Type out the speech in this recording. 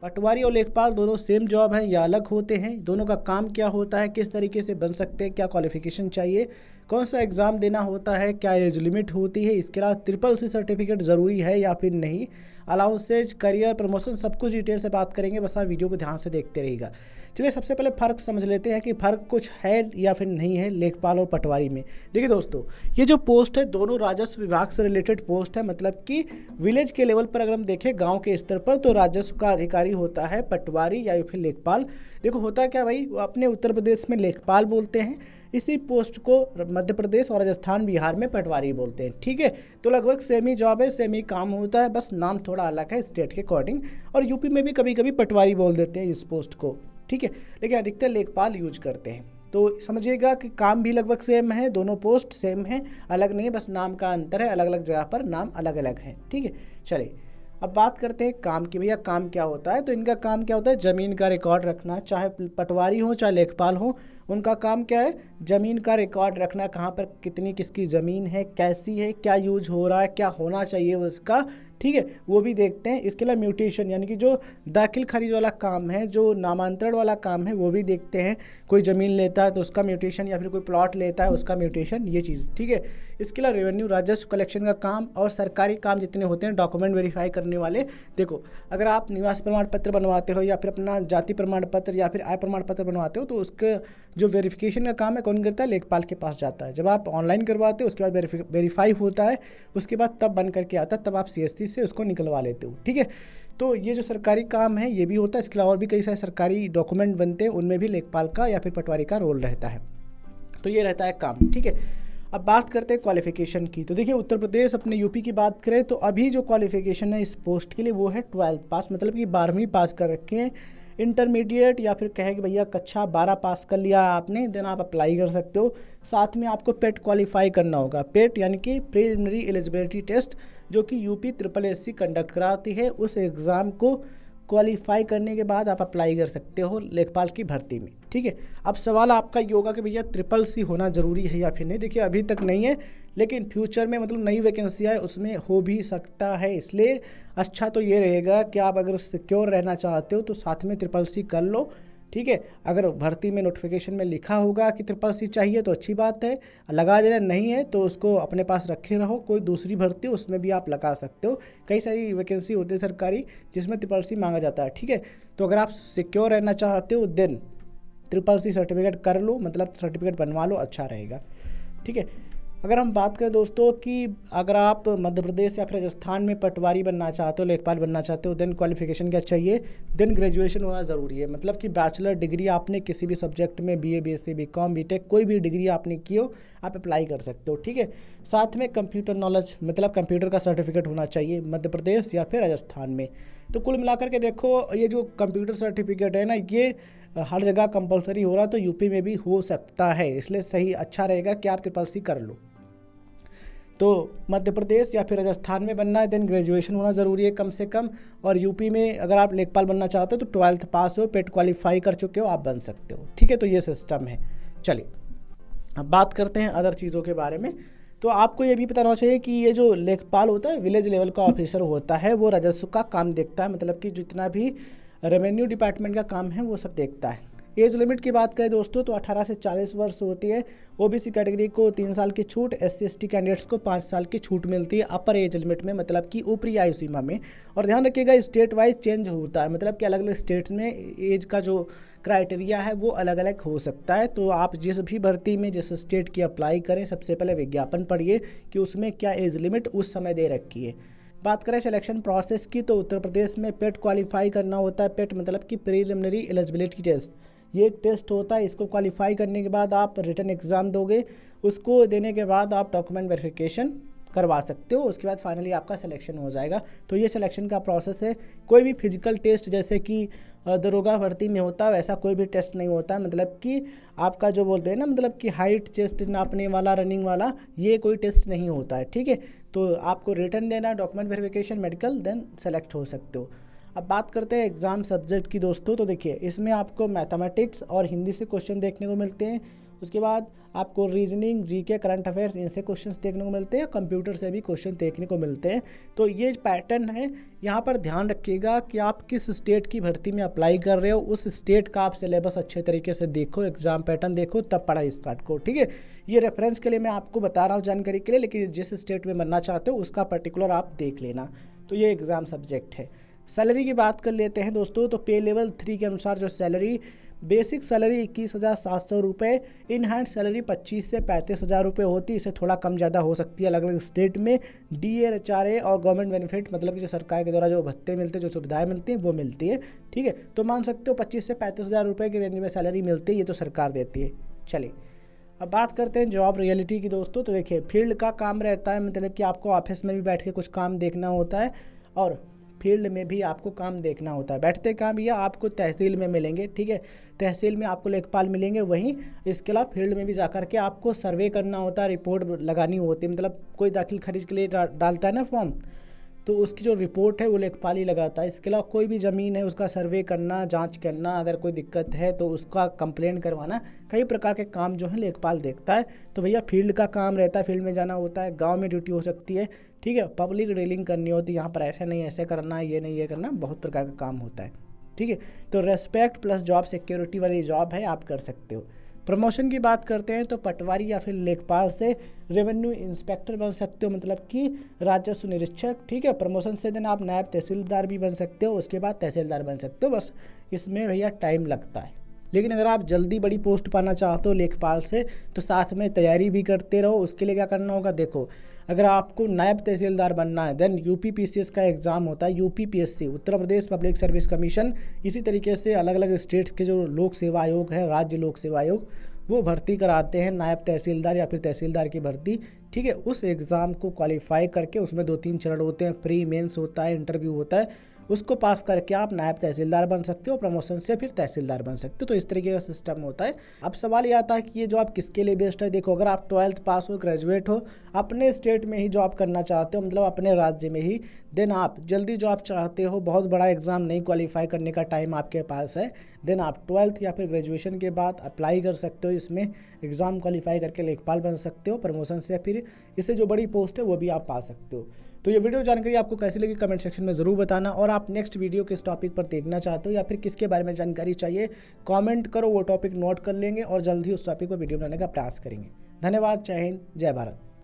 पटवारी और लेखपाल दोनों सेम जॉब हैं या अलग होते हैं? दोनों का काम क्या होता है? किस तरीके से बन सकते हैं? क्या क्वालिफिकेशन चाहिए? कौन सा एग्ज़ाम देना होता है? क्या एज लिमिट होती है? इसके अलावा ट्रिपल सी सर्टिफिकेट ज़रूरी है या फिर नहीं? अलाउंसेज, करियर, प्रमोशन, सब कुछ डिटेल से बात करेंगे। बस आप वीडियो को ध्यान से देखते रहिएगा। चलिए सबसे पहले फ़र्क समझ लेते हैं कि फ़र्क कुछ है या फिर नहीं है लेखपाल और पटवारी में। देखिए दोस्तों, ये जो पोस्ट है दोनों राजस्व विभाग से रिलेटेड पोस्ट है। मतलब कि विलेज के लेवल पर अगर हम देखें, गांव के स्तर पर, तो राजस्व का अधिकारी होता है पटवारी या फिर लेखपाल। देखो होता क्या भाई, अपने उत्तर प्रदेश में लेखपाल बोलते हैं, इसी पोस्ट को मध्य प्रदेश और राजस्थान बिहार में पटवारी बोलते हैं। ठीक है, तो लगभग सेम ही जॉब है, सेम ही काम होता है, बस नाम थोड़ा अलग है स्टेट के अकॉर्डिंग। और यूपी में भी कभी कभी पटवारी बोल देते हैं इस पोस्ट को। ठीक है, लेकिन अधिकतर लेखपाल यूज करते हैं। तो समझिएगा कि काम भी लगभग सेम है, दोनों पोस्ट सेम है, अलग नहीं है, बस नाम का अंतर है, अलग अलग जगह पर नाम अलग अलग है। ठीक है, चलिए अब बात करते हैं काम की। भैया काम क्या होता है? तो इनका काम क्या होता है? ज़मीन का रिकॉर्ड रखना। चाहे पटवारी हो चाहे लेखपाल हो, उनका काम क्या है? ज़मीन का रिकॉर्ड रखना, कहाँ पर कितनी किसकी ज़मीन है, कैसी है, क्या यूज हो रहा है, क्या होना चाहिए उसका। ठीक है, वो भी देखते हैं। इसके अलावा म्यूटेशन यानी कि जो दाखिल खारिज वाला काम है, जो नामांतरण वाला काम है, वो भी देखते हैं। कोई ज़मीन लेता है तो उसका म्यूटेशन, या फिर कोई प्लॉट लेता है उसका म्यूटेशन, ये चीज़। ठीक है, इसके अलावा रेवेन्यू राजस्व कलेक्शन का काम और सरकारी काम जितने होते हैं डॉक्यूमेंट वेरीफाई करने वाले। देखो अगर आप निवास प्रमाण पत्र बनवाते हो या फिर अपना जाति प्रमाण पत्र या फिर आय प्रमाण पत्र बनवाते हो, तो उसका जो वेरिफिकेशन का काम है कौन करता है? लेखपाल के पास जाता है। जब आप ऑनलाइन करवाते हो उसके बाद वेरीफाई होता है, उसके बाद तब बन करके आता है, तब आप CST से उसको निकलवा लेते हो। ठीक है, तो ये जो सरकारी काम है ये भी होता है। इसके अलावा और भी कई सारे सरकारी डॉक्यूमेंट बनते हैं, उनमें भी लेखपाल का या फिर पटवारी का रोल रहता है। तो ये रहता है काम। ठीक है, अब बात करते हैं क्वालिफिकेशन की। तो देखिए उत्तर प्रदेश अपने यूपी की बात करें तो अभी जो क्वालिफिकेशन है इस पोस्ट के लिए वो है 12th पास, मतलब कि 12वीं पास कर रखे हैं। इंटरमीडिएट या फिर कहे कि भैया कक्षा 12 पास कर लिया आपने, देन आप अप्लाई कर सकते हो। साथ में आपको पेट क्वालिफाई करना होगा। पेट यानी कि प्रीलिमिनरी एलिजिबिलिटी टेस्ट, जो कि यूपी SSSC कंडक्ट कराती है। उस एग्ज़ाम को क्वालिफाई करने के बाद आप अप्लाई कर सकते हो लेखपाल की भर्ती में। ठीक है, अब सवाल आपका ये होगा कि भैया SSS होना ज़रूरी है या फिर नहीं। देखिए अभी तक नहीं है, लेकिन फ्यूचर में मतलब नई वैकेंसी आए उसमें हो भी सकता है। इसलिए अच्छा तो ये रहेगा कि आप अगर सिक्योर रहना चाहते हो तो साथ में SSS कर लो। ठीक है, अगर भर्ती में नोटिफिकेशन में लिखा होगा कि SSS चाहिए तो अच्छी बात है, लगा देना। नहीं है तो उसको अपने पास रखे रहो। कोई दूसरी भर्ती उसमें भी आप लगा सकते हो। कई सारी वैकेंसी होती है सरकारी जिसमें SSS मांगा जाता है। ठीक है, तो अगर आप सिक्योर रहना चाहते हो देन SSS सर्टिफिकेट कर लो, मतलब सर्टिफिकेट बनवा लो, अच्छा रहेगा। ठीक है, अगर हम बात करें दोस्तों कि अगर आप मध्य प्रदेश या फिर राजस्थान में पटवारी बनना चाहते हो, लेखपाल बनना चाहते हो, देन क्वालिफिकेशन क्या चाहिए? देन ग्रेजुएशन होना ज़रूरी है। मतलब कि बैचलर डिग्री आपने किसी भी सब्जेक्ट में BA BSc BCom BTech कोई भी डिग्री आपने की हो, आप अप्लाई कर सकते हो। ठीक है, साथ में कंप्यूटर नॉलेज, मतलब कंप्यूटर का सर्टिफिकेट होना चाहिए मध्य प्रदेश या फिर राजस्थान में। तो कुल मिलाकर के देखो ये जो कंप्यूटर सर्टिफिकेट है ना, ये हर जगह कंपलसरी हो रहा, तो यूपी में भी हो सकता है। इसलिए सही अच्छा रहेगा कि आप SSS कर लो। तो मध्य प्रदेश या फिर राजस्थान में बनना है देन ग्रेजुएशन होना ज़रूरी है कम से कम। और यूपी में अगर आप लेखपाल बनना चाहते हो तो 12th पास हो, पेट क्वालिफाई कर चुके हो, आप बन सकते हो। ठीक है, तो ये सिस्टम है। चलिए अब बात करते हैं अदर चीज़ों के बारे में। तो आपको ये भी पता होना चाहिए कि ये जो लेखपाल होता है विलेज लेवल का ऑफिसर होता है, वो राजस्व का काम देखता है। मतलब कि जितना भी रेवेन्यू डिपार्टमेंट का काम है वो सब देखता है। एज लिमिट की बात करें दोस्तों तो 18 से 40 वर्ष होती है। OBC कैटेगरी को 3 साल की छूट, SC ST कैंडिडेट्स को 5 साल की छूट मिलती है अपर एज लिमिट में, मतलब कि ऊपरी आयु सीमा में। और ध्यान रखिएगा स्टेट वाइज चेंज होता है, मतलब कि अलग अलग स्टेट्स में एज का जो क्राइटेरिया है वो अलग अलग हो सकता है। तो आप जिस भी भर्ती में जिस स्टेट की अप्लाई करें, सबसे पहले विज्ञापन पढ़िए कि उसमें क्या एज लिमिट उस समय दे रखी है। बात करें सिलेक्शन प्रोसेस की तो उत्तर प्रदेश में पेट क्वालिफाई करना होता है। पेट मतलब कि प्रीलिमिनरी एलिजिबिलिटी टेस्ट, ये एक टेस्ट होता है। इसको क्वालिफाई करने के बाद आप रिटन एग्ज़ाम दोगे, उसको देने के बाद आप डॉक्यूमेंट वेरिफिकेशन करवा सकते हो। उसके बाद फाइनली आपका सिलेक्शन हो जाएगा। तो ये सिलेक्शन का प्रोसेस है। कोई भी फिजिकल टेस्ट जैसे कि दरोगा भर्ती में होता है वैसा कोई भी टेस्ट नहीं होता। मतलब कि आपका जो बोलते हैं ना, मतलब कि हाइट चेस्ट नापने वाला, रनिंग वाला, ये कोई टेस्ट नहीं होता है। ठीक है, तो आपको रिटन देना, document verification, medical, then select हो सकते हो। अब बात करते हैं एग्ज़ाम सब्जेक्ट की दोस्तों। तो देखिए इसमें आपको मैथमेटिक्स और हिंदी से क्वेश्चन देखने को मिलते हैं। उसके बाद आपको रीजनिंग, जीके, करंट अफेयर्स इनसे क्वेश्चंस देखने को मिलते हैं, कंप्यूटर से भी क्वेश्चन देखने को मिलते हैं। तो ये पैटर्न है। यहाँ पर ध्यान रखिएगा कि आप किस स्टेट की भर्ती में अप्लाई कर रहे हो, उस स्टेट का आप सिलेबस अच्छे तरीके से देखो, एग्जाम पैटर्न देखो, तब पढ़ाई स्टार्ट करो, ठीक है। ये रेफरेंस के लिए मैं आपको बता रहा हूँ जानकारी के लिए, लेकिन जिस स्टेट में बनना चाहते हो उसका पर्टिकुलर आप देख लेना। तो ये एग्ज़ाम सब्जेक्ट है। सैलरी की बात कर लेते हैं दोस्तों। तो पे लेवल 3 के अनुसार जो सैलरी, बेसिक सैलरी 21,700 रुपये, इन हैंड सैलरी 25 से 35,000 रुपये होती है। इससे थोड़ा कम ज़्यादा हो सकती है अलग अलग स्टेट में। DA और गवर्नमेंट बेनिफिट, मतलब कि जो सरकार के द्वारा जो भत्ते मिलते हैं, जो सुविधाएं मिलती हैं, वो मिलती है, ठीक है। तो मान सकते हो 25 से 35,000 रुपये की रेंज में सैलरी मिलती है, ये तो सरकार देती है। चलिए अब बात करते हैं जॉब रियलिटी की दोस्तों। तो देखिए, फील्ड का काम रहता है, मतलब कि आपको ऑफिस में भी बैठ के कुछ काम देखना होता है और फील्ड में भी आपको काम देखना होता है। बैठते काम या आपको तहसील में मिलेंगे, ठीक है, तहसील में आपको लेखपाल मिलेंगे। वहीं इसके अलावा फील्ड में भी जाकर के आपको सर्वे करना होता है, रिपोर्ट लगानी होती है। मतलब कोई दाखिल खारिज के लिए डालता है ना फॉर्म, तो उसकी जो रिपोर्ट है वो लेखपाल ही लगाता है। इसके अलावा कोई भी ज़मीन है उसका सर्वे करना, जांच करना, अगर कोई दिक्कत है तो उसका कंप्लेंट करवाना, कई प्रकार के काम जो है लेखपाल देखता है। तो भैया फील्ड का काम रहता है, फील्ड में जाना होता है। गांव में ड्यूटी हो सकती है, ठीक है। पब्लिक डीलिंग करनी होती है, यहाँ पर ऐसे नहीं ऐसे करना, ये नहीं ये करना, बहुत प्रकार का काम होता है, ठीक है। तो रेस्पेक्ट प्लस जॉब सिक्योरिटी वाली जॉब है, आप कर सकते हो। प्रमोशन की बात करते हैं तो पटवारी या फिर लेखपाल से रेवेन्यू इंस्पेक्टर बन सकते हो, मतलब कि राजस्व निरीक्षक, ठीक है। प्रमोशन से देना आप नायब तहसीलदार भी बन सकते हो, उसके बाद तहसीलदार बन सकते हो। बस इसमें भैया टाइम लगता है, लेकिन अगर आप जल्दी बड़ी पोस्ट पाना चाहते हो लेखपाल से, तो साथ में तैयारी भी करते रहो। उसके लिए क्या करना होगा, देखो, अगर आपको नायब तहसीलदार बनना है, देन UPPCS का एग्ज़ाम होता है, UPPSC, Uttar Pradesh public service commission. इसी तरीके से अलग अलग स्टेट्स के जो लोक सेवा आयोग है, राज्य लोक सेवा आयोग, वो भर्ती कराते हैं नायब तहसीलदार या फिर तहसीलदार की भर्ती, ठीक है। उस एग्ज़ाम को क्वालिफाई करके, उसमें 2-3 चरण होते हैं, प्री मेंस होता है, इंटरव्यू होता है, उसको पास करके आप नायब तहसीलदार बन सकते हो, प्रमोशन से फिर तहसीलदार बन सकते हो। तो इस तरीके का सिस्टम होता है। अब सवाल ये आता है कि ये जॉब किसके लिए बेस्ट है। देखो, अगर आप 12th पास हो, ग्रेजुएट हो, अपने स्टेट में ही जॉब करना चाहते हो, मतलब अपने राज्य में ही, देन आप जल्दी जॉब चाहते हो, बहुत बड़ा एग्ज़ाम नहीं क्वालिफाई करने का टाइम आपके पास है, देन आप 12th या फिर ग्रेजुएशन के बाद अप्लाई कर सकते हो। इसमें एग्ज़ाम क्वालिफाई करके लेखपाल बन सकते हो, प्रमोशन से फिर इससे जो बड़ी पोस्ट है वो भी आप पा सकते हो। तो ये वीडियो जानकारी आपको कैसी लगी कमेंट सेक्शन में ज़रूर बताना। और आप नेक्स्ट वीडियो किस टॉपिक पर देखना चाहते हो या फिर किसके बारे में जानकारी चाहिए, कमेंट करो, वो टॉपिक नोट कर लेंगे और जल्द ही उस टॉपिक पर वीडियो बनाने का प्रयास करेंगे। धन्यवाद। जय हिंद, जय भारत।